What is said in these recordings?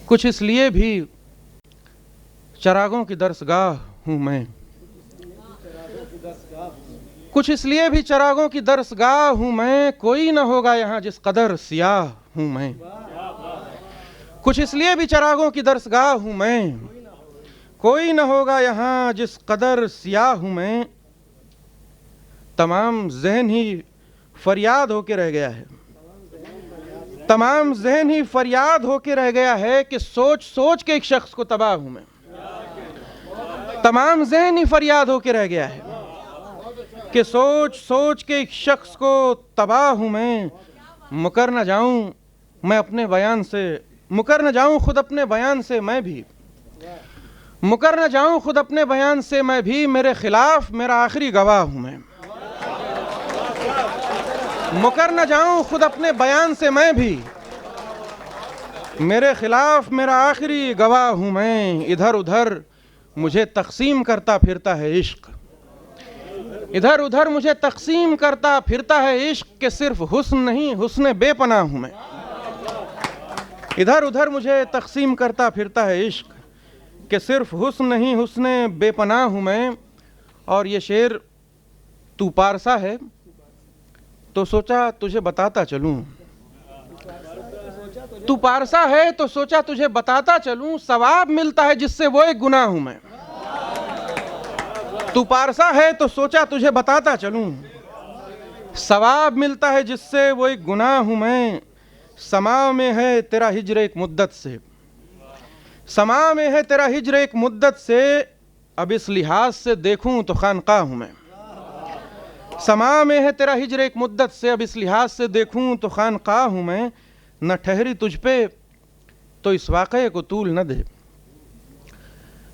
कुछ इसलिए भी चरागों की दरसगाह हूँ मैं, कुछ इसलिए भी चरागों की दरसगाह हूँ मैं, कोई न होगा यहाँ जिस कदर सियाह हूँ मैं। कुछ इसलिए भी चरागों की दरसगाह हूँ मैं, कोई न होगा यहाँ जिस कदर सियाह हूँ मैं। तमाम ज़हन ही फरियाद होके रह गया है, तमाम ज़हन ही फरियाद होके रह गया है कि सोच सोच के एक शख्स को तबाह हूँ मैं। तमाम ज़हन ही फरियाद होके रह गया है कि सोच सोच के एक शख्स को तबाह हूँ मैं। मुकर न जाऊँ मैं अपने बयान से, मुकर न जाऊँ खुद अपने बयान से मैं भी, मुकर न जाऊँ खुद अपने बयान से मैं भी। मेरे खिलाफ मेरा आखिरी गवाह हूँ मैं, मुकर न जाऊँ खुद अपने बयान से मैं भी, मेरे खिलाफ मेरा आखिरी गवाह हूँ मैं। इधर उधर मुझे तकसीम करता फिरता है इश्क, इधर उधर मुझे तकसीम करता फिरता है इश्क, के सिर्फ हुस्न नहीं हुस्न बेपनाह हूँ मैं। इधर उधर मुझे तकसीम करता फिरता है इश्क, के सिर्फ हुस्न नहीं हुस्न बेपनाह हूँ मैं। और ये शेर तू पारसा है तो सोचा तुझे बताता चलूँ, तू पारसा है तो सोचा तुझे बताता चलूँ, सवाब मिलता है जिससे वो एक गुनाह हूँ मैं। तू पारसा है तो सोचा तुझे बताता चलूँ, सवाब मिलता है जिससे वो एक गुनाह हूँ मैं। समा में है तेरा हिज्र एक मुद्दत से, समा में है तेरा हिज्र एक मुद्दत से, अब इस लिहाज से देखूं तो खानका हूँ मैं। समा में है तेरा हिज्र एक मुद्दत से, अब इस लिहाज से देखूं तो खानका हूँ मैं। न ठहरी तुझ पे तो इस वाक़े को तूल न दे,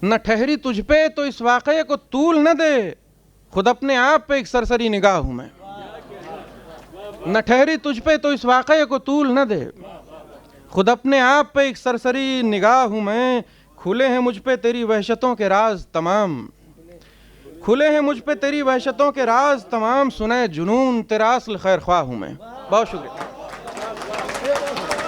न ठहरी तुझ पे तो इस वाक़े को तूल न दे, खुद अपने आप पे एक सरसरी निगाह हूँ मैं। न ठहरी तुझ पे तो इस वाक़े को तूल न दे, खुद अपने आप पे एक सरसरी निगाह हूँ मैं। खुले हैं मुझ पे तेरी वहशतों के राज तमाम, खुले हैं मुझ पे तेरी वहशतों के राज तमाम, सुने जुनून तेरा असल खैर ख्वाह हूँ मैं। बहुत शुक्रिया।